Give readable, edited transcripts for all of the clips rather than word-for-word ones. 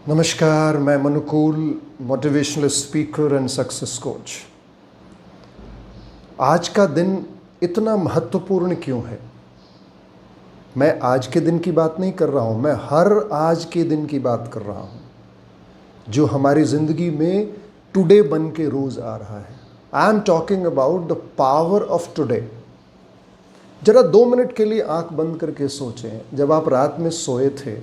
नमस्कार, मैं Manukul, motivational speaker and success coach. आज का दिन इतना महत्वपूर्ण क्यों है? मैं आज के दिन की बात नहीं कर रहा हूँ, मैं हर आज के दिन की बात कर रहा हूँ जो हमारी ज़िंदगी में टुडे बन के रोज़ आ रहा है। I am talking about the power of today. जरा 2 मिनट के लिए आंख बंद करके सोचें, जब आप रात में सोए थे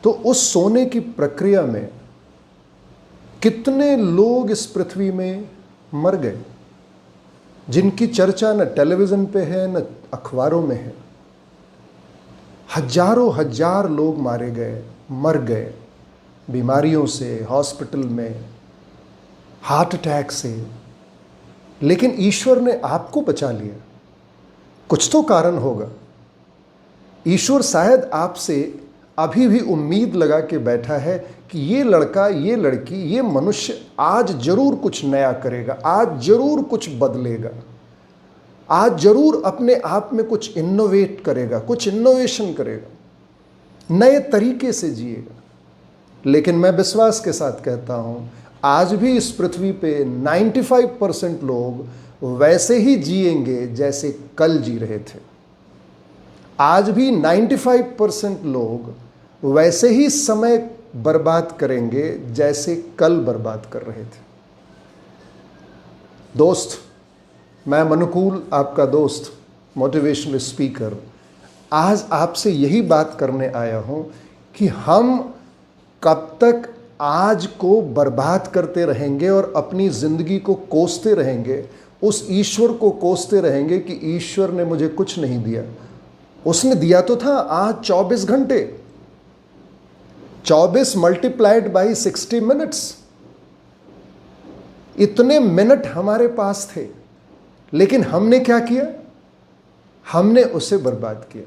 तो उस सोने की प्रक्रिया में कितने लोग इस पृथ्वी में मर गए, जिनकी चर्चा न टेलीविज़न पे है न अखबारों में है। हजारों हजार लोग मारे गए, मर गए, बीमारियों से, हॉस्पिटल में, हार्ट अटैक से। लेकिन ईश्वर ने आपको बचा लिया। कुछ तो कारण होगा। ईश्वर शायद आपसे अभी भी उम्मीद लगा के बैठा है कि ये लड़का, ये लड़की, ये मनुष्य आज जरूर कुछ नया करेगा, आज जरूर कुछ बदलेगा, आज जरूर अपने आप में कुछ इनोवेट करेगा, कुछ इनोवेशन करेगा, नए तरीके से जिएगा। लेकिन मैं विश्वास के साथ कहता हूँ, आज भी इस पृथ्वी पे 95% लोग वैसे ही जिएंगे जैसे कल जी रहे थे। आज भी 95% लोग वैसे ही समय बर्बाद करेंगे जैसे कल बर्बाद कर रहे थे। दोस्त, मैं मनुकूल, आपका दोस्त, मोटिवेशनल स्पीकर, आज आपसे यही बात करने आया हूँ कि हम कब तक आज को बर्बाद करते रहेंगे और अपनी ज़िंदगी को कोसते रहेंगे, उस ईश्वर को कोसते रहेंगे कि ईश्वर ने मुझे कुछ नहीं दिया। उसने दिया तो था आज 24 घंटे, 24 मल्टीप्लाइड बाई 60 मिनट्स। इतने मिनट हमारे पास थे, लेकिन हमने क्या किया? हमने उसे बर्बाद किया।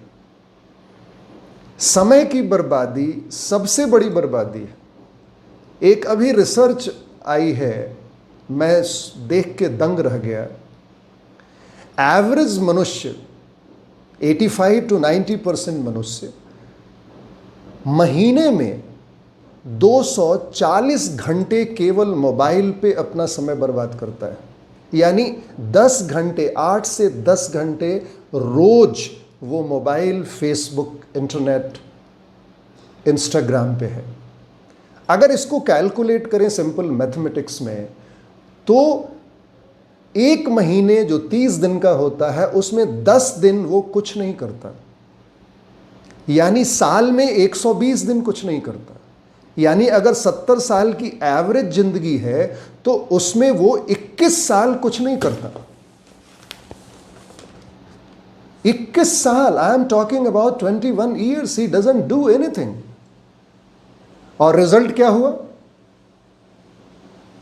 समय की बर्बादी सबसे बड़ी बर्बादी है। एक अभी रिसर्च आई है, मैं देख के दंग रह गया। एवरेज मनुष्य 85 to 90% मनुष्य महीने में 240 घंटे केवल मोबाइल पे अपना समय बर्बाद करता है। यानी 10 घंटे, 8 से 10 घंटे रोज वो मोबाइल, फेसबुक, इंटरनेट, इंस्टाग्राम पे है। अगर इसको कैलकुलेट करें सिंपल मैथमेटिक्स में, तो एक महीने जो 30 दिन का होता है, उसमें 10 दिन वो कुछ नहीं करता। यानी साल में 120 दिन कुछ नहीं करता। यानी अगर 70 साल की एवरेज जिंदगी है तो उसमें वो 21 साल कुछ नहीं करता। 21 साल, I am talking about 21 years, he doesn't do anything. और रिजल्ट क्या हुआ?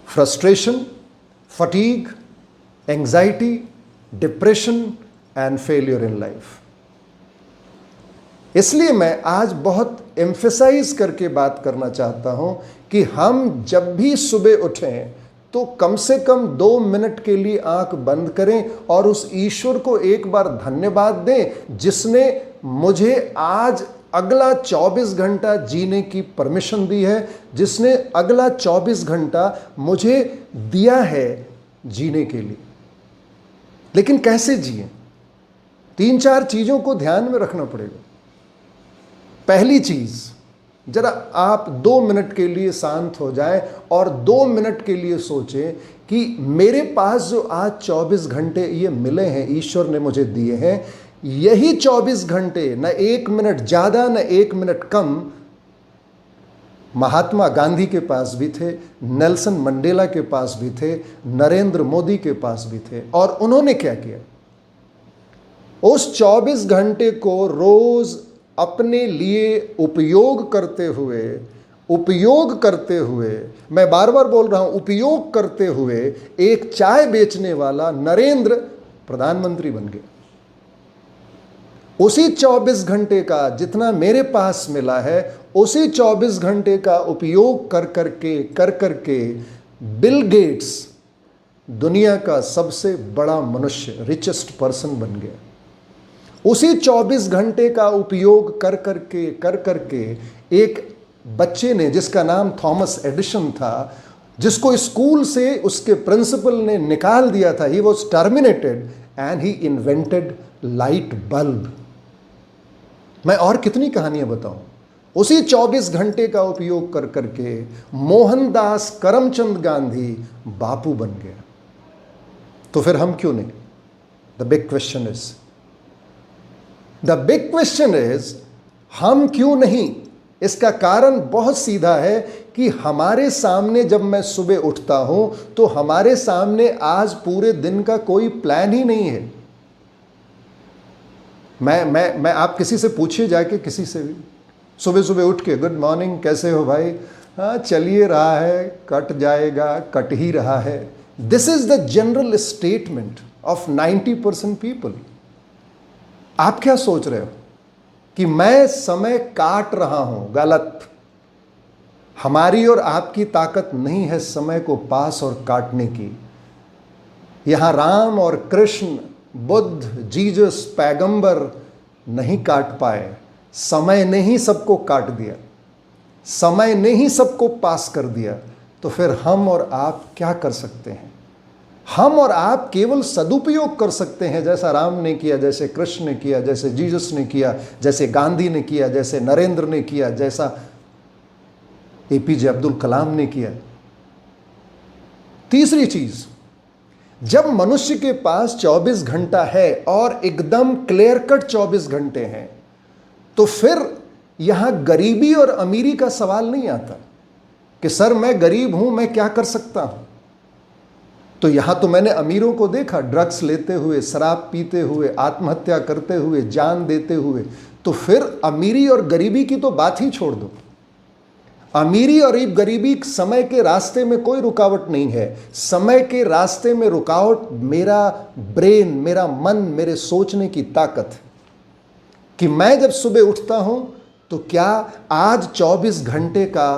Frustration, fatigue, anxiety, depression and failure in life. इसलिए मैं आज बहुत एम्फेसाइज करके बात करना चाहता हूं कि हम जब भी सुबह उठें तो कम से कम 2 मिनट के लिए आंख बंद करें और उस ईश्वर को एक बार धन्यवाद दें जिसने मुझे आज अगला 24 घंटा जीने की परमिशन दी है, जिसने अगला 24 घंटा मुझे दिया है जीने के लिए। लेकिन कैसे जिए? 3-4 चीज़ों को ध्यान में रखना पड़ेगा। पहली चीज़, जरा आप 2 मिनट के लिए शांत हो जाएं और 2 मिनट के लिए सोचें कि मेरे पास जो आज 24 घंटे ये मिले हैं, ईश्वर ने मुझे दिए हैं, यही 24 घंटे, न 1 मिनट ज़्यादा न 1 मिनट कम, महात्मा गांधी के पास भी थे, नेल्सन मंडेला के पास भी थे, नरेंद्र मोदी के पास भी थे। और उन्होंने क्या किया? उस 24 घंटे को रोज अपने लिए उपयोग करते हुए, मैं बार बार बोल रहा हूं, उपयोग करते हुए एक चाय बेचने वाला नरेंद्र प्रधानमंत्री बन गया। उसी 24 घंटे का जितना मेरे पास मिला है, उसी 24 घंटे का उपयोग कर करके बिल गेट्स दुनिया का सबसे बड़ा मनुष्य, रिचेस्ट पर्सन बन गया। उसी 24 घंटे का उपयोग कर करके एक बच्चे ने, जिसका नाम थॉमस एडिशन था, जिसको स्कूल से उसके प्रिंसिपल ने निकाल दिया था, he was terminated and he invented light bulb. मैं और कितनी कहानियां बताऊं। उसी 24 घंटे का उपयोग कर करके मोहनदास करमचंद गांधी बापू बन गया। तो फिर हम क्यों नहीं? द बिग क्वेश्चन इज हम क्यों नहीं? इसका कारण बहुत सीधा है कि हमारे सामने, जब मैं सुबह उठता हूं तो हमारे सामने आज पूरे दिन का कोई प्लान ही नहीं है। मैं आप किसी से पूछिए जाके, किसी से भी, सुबह सुबह उठ के गुड मॉर्निंग, कैसे हो भाई? हाँ चलिए रहा है, कट जाएगा, कट ही रहा है। This is the general statement of 90% people. आप क्या सोच रहे हो कि मैं समय काट रहा हूं? गलत। हमारी और आपकी ताकत नहीं है समय को पास और काटने की। यहां राम और कृष्ण, बुद्ध, जीसस, पैगंबर नहीं काट पाए। समय ने ही सबको काट दिया, समय ने ही सबको पास कर दिया। तो फिर हम और आप क्या कर सकते हैं? हम और आप केवल सदुपयोग कर सकते हैं, जैसा राम ने किया, जैसे कृष्ण ने किया, जैसे जीसस ने किया, जैसे गांधी ने किया, जैसे नरेंद्र ने किया, जैसा एपीजे अब्दुल कलाम ने किया। तीसरी चीज, जब मनुष्य के पास 24 घंटा है और एकदम क्लियर कट 24 घंटे हैं, तो फिर यहां गरीबी और अमीरी का सवाल नहीं आता कि सर मैं गरीब हूं, मैं क्या कर सकता हूं। तो यहां तो मैंने अमीरों को देखा ड्रग्स लेते हुए, शराब पीते हुए, आत्महत्या करते हुए, जान देते हुए। तो फिर अमीरी और गरीबी की तो बात ही छोड़ दो। अमीरी और गरीबी समय के रास्ते में कोई रुकावट नहीं है। समय के रास्ते में रुकावट मेरा ब्रेन, मेरा मन, मेरे सोचने की ताकत। कि मैं जब सुबह उठता हूं तो क्या आज 24 घंटे का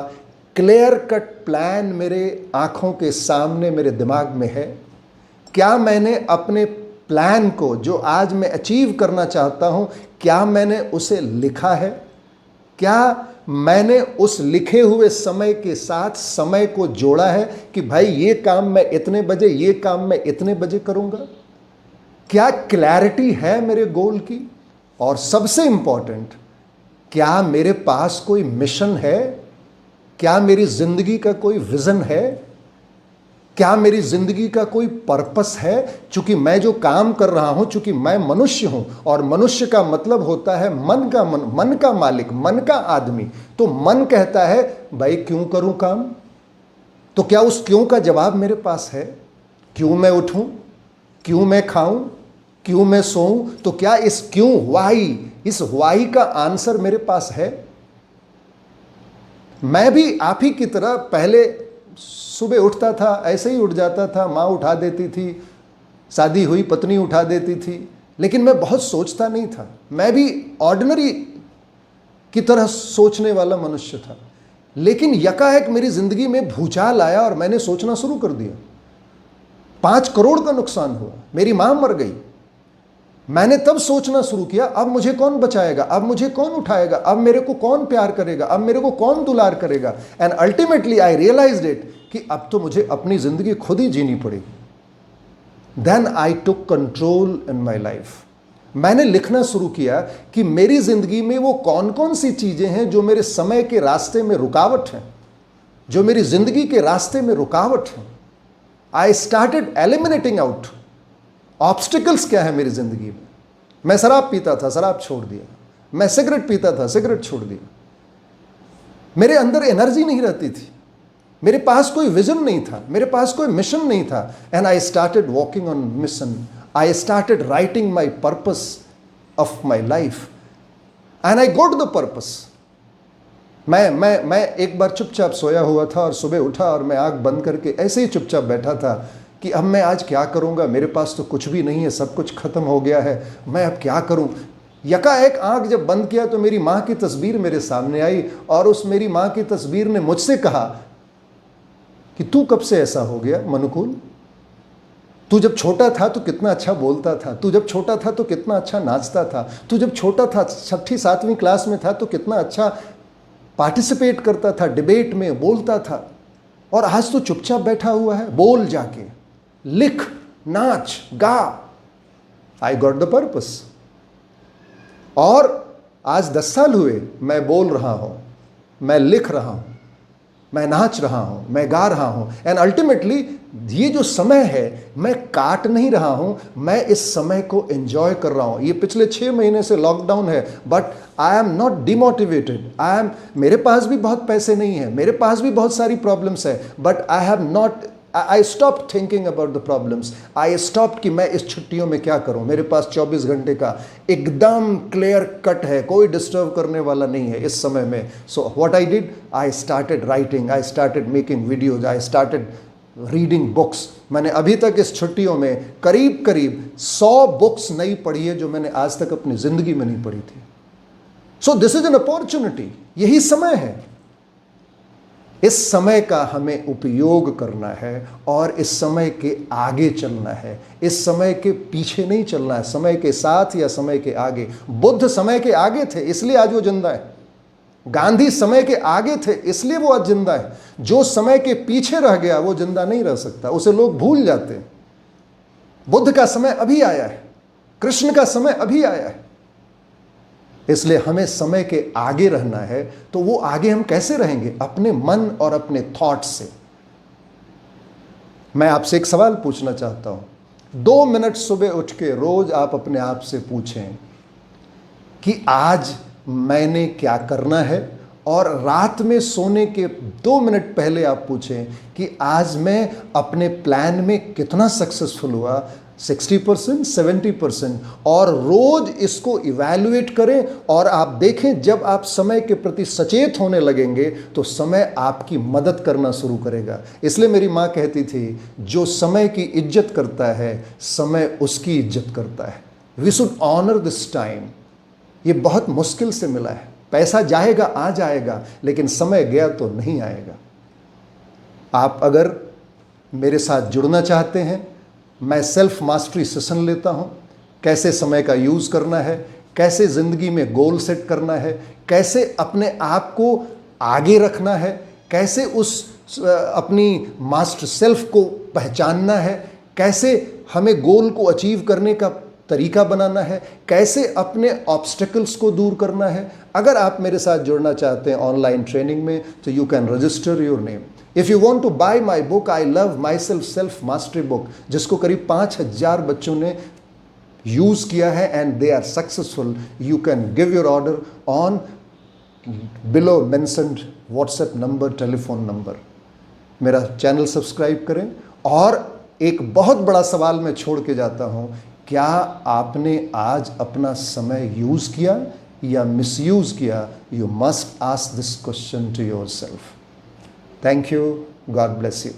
क्लियर कट प्लान मेरे आंखों के सामने, मेरे दिमाग में है? क्या मैंने अपने प्लान को, जो आज मैं अचीव करना चाहता हूं, क्या मैंने उसे लिखा है? क्या मैंने उस लिखे हुए समय के साथ समय को जोड़ा है कि भाई ये काम मैं इतने बजे, ये काम मैं इतने बजे करूंगा? क्या क्लैरिटी है मेरे गोल की? और सबसे इंपॉर्टेंट, क्या मेरे पास कोई मिशन है? क्या मेरी जिंदगी का कोई विजन है? क्या मेरी जिंदगी का कोई पर्पस है? चूंकि मैं जो काम कर रहा हूं, चूंकि मैं मनुष्य हूं, और मनुष्य का मतलब होता है मन का मालिक, मन का आदमी। तो मन कहता है भाई क्यों करूं काम? तो क्या उस क्यों का जवाब मेरे पास है? क्यों मैं उठूं? क्यों मैं खाऊं? क्यों मैं सोऊं? तो क्या इस क्यों, वाई, इस वाई का आंसर मेरे पास है? मैं भी आप ही की तरह पहले सुबह उठता था, ऐसे ही उठ जाता था, माँ उठा देती थी, शादी हुई पत्नी उठा देती थी, लेकिन मैं बहुत सोचता नहीं था। मैं भी ऑर्डिनरी की तरह सोचने वाला मनुष्य था। लेकिन यकाएक मेरी जिंदगी में भूचाल आया और मैंने सोचना शुरू कर दिया। 5 करोड़ का नुकसान हुआ, मेरी माँ मर गई। मैंने तब सोचना शुरू किया, अब मुझे कौन बचाएगा, अब मुझे कौन उठाएगा, अब मेरे को कौन प्यार करेगा, अब मेरे को कौन दुलार करेगा। And ultimately I realised it कि अब तो मुझे अपनी जिंदगी खुद ही जीनी पड़ेगी। Then I took control in my life. मैंने लिखना शुरू किया कि मेरी जिंदगी में वो कौन कौन सी चीजें हैं जो मेरे समय के रास्ते में रुकावट हैं, जो मेरी जिंदगी के रास्ते में रुकावट हैं। I started eliminating out obstacles. क्या है मेरी जिंदगी में? मैं शराब पीता था, शराब छोड़ दिया। मैं सिगरेट पीता था, सिगरेट छोड़ दिया। मेरे अंदर एनर्जी नहीं रहती थी, मेरे पास कोई विजन नहीं था, मेरे पास कोई मिशन नहीं था। And I started walking on mission. I started writing my purpose of my life and I got the purpose. मैं एक बार चुपचाप सोया हुआ था और सुबह उठा और मैं आंख बंद करके ऐसे ही चुपचाप बैठा था कि अब मैं आज क्या करूंगा, मेरे पास तो कुछ भी नहीं है, सब कुछ खत्म हो गया है, मैं अब क्या करूं। यकाएक आंख जब बंद किया तो मेरी माँ की तस्वीर मेरे सामने आई और उस मेरी माँ की तस्वीर ने मुझसे कहा कि तू कब से ऐसा हो गया मनुकुल? तू जब छोटा था तो कितना अच्छा बोलता था, तू जब छोटा था तो कितना अच्छा नाचता था, तू जब छोटा था 6ठी 7वीं क्लास में था तो कितना अच्छा पार्टिसिपेट करता था, डिबेट में बोलता था, और आज तो चुपचाप बैठा हुआ है। बोल, जाके लिख, नाच, गा। I got the purpose. और आज 10 साल हुए मैं बोल रहा हूं, मैं लिख रहा हूं, मैं नाच रहा हूं, मैं गा रहा हूं। एंड अल्टीमेटली ये जो समय है, मैं काट नहीं रहा हूं, मैं इस समय को एंजॉय कर रहा हूं। ये पिछले 6 महीने से लॉकडाउन है, but I am not demotivated. मेरे पास भी बहुत पैसे नहीं है, मेरे पास भी बहुत सारी प्रॉब्लम्स है, but I stop thinking about the problems. I stop कि मैं इस छुट्टियों में क्या करूं। मेरे पास 24 घंटे का एकदम क्लियर कट है, कोई डिस्टर्ब करने वाला नहीं है इस समय में। So what I did, I started writing, I started making videos, I started reading books. मैंने अभी तक इस छुट्टियों में करीब करीब 100 बुक्स नई पढ़ी है, जो मैंने आज तक अपनी जिंदगी में नहीं पढ़ी थी। So this is an opportunity. यही समय है। इस समय का हमें उपयोग करना है और इस समय के आगे चलना है। इस समय के पीछे नहीं चलना है, समय के साथ या समय के आगे। बुद्ध समय के आगे थे, इसलिए आज वो जिंदा है। गांधी समय के आगे थे, इसलिए वो आज जिंदा है। जो समय के पीछे रह गया वो जिंदा नहीं रह सकता, उसे लोग भूल जाते हैं। बुद्ध का समय अभी आया है, कृष्ण का समय अभी आया है। इसलिए हमें समय के आगे रहना है। तो वो आगे हम कैसे रहेंगे? अपने मन और अपने थॉट्स से। मैं आपसे एक सवाल पूछना चाहता हूं। 2 मिनट सुबह उठ के रोज आप अपने आप से पूछें कि आज मैंने क्या करना है, और रात में सोने के 2 मिनट पहले आप पूछें कि आज मैं अपने प्लान में कितना सक्सेसफुल हुआ, 60%, 70%, और रोज इसको इवैल्यूएट करें। और आप देखें, जब आप समय के प्रति सचेत होने लगेंगे तो समय आपकी मदद करना शुरू करेगा। इसलिए मेरी माँ कहती थी, जो समय की इज्जत करता है, समय उसकी इज्जत करता है। We should honour this time. ये बहुत मुश्किल से मिला है। पैसा जाएगा, आ जाएगा, लेकिन समय गया तो नहीं आएगा। आप अगर मेरे साथ जुड़ना चाहते हैं, मैं सेल्फ मास्टरी सेशन लेता हूं। कैसे समय का यूज़ करना है, कैसे ज़िंदगी में गोल सेट करना है, कैसे अपने आप को आगे रखना है, कैसे उस अपनी मास्टर सेल्फ को पहचानना है, कैसे हमें गोल को अचीव करने का तरीका बनाना है, कैसे अपने ऑब्स्टेकल्स को दूर करना है। अगर आप मेरे साथ जुड़ना चाहते हैं ऑनलाइन ट्रेनिंग में, तो you can register your name. If you want to buy my book, I love my self mastery book, जिसको करीब 5000 बच्चों ने यूज़ किया है and they are successful, you can give your order on below mentioned WhatsApp number, telephone number. मेरा channel subscribe करें। और एक बहुत बड़ा सवाल मैं छोड़ के जाता हूँ, क्या आपने आज अपना समय यूज़ किया या मिसयूज़ किया? You must ask this question to yourself. Thank you. God bless you.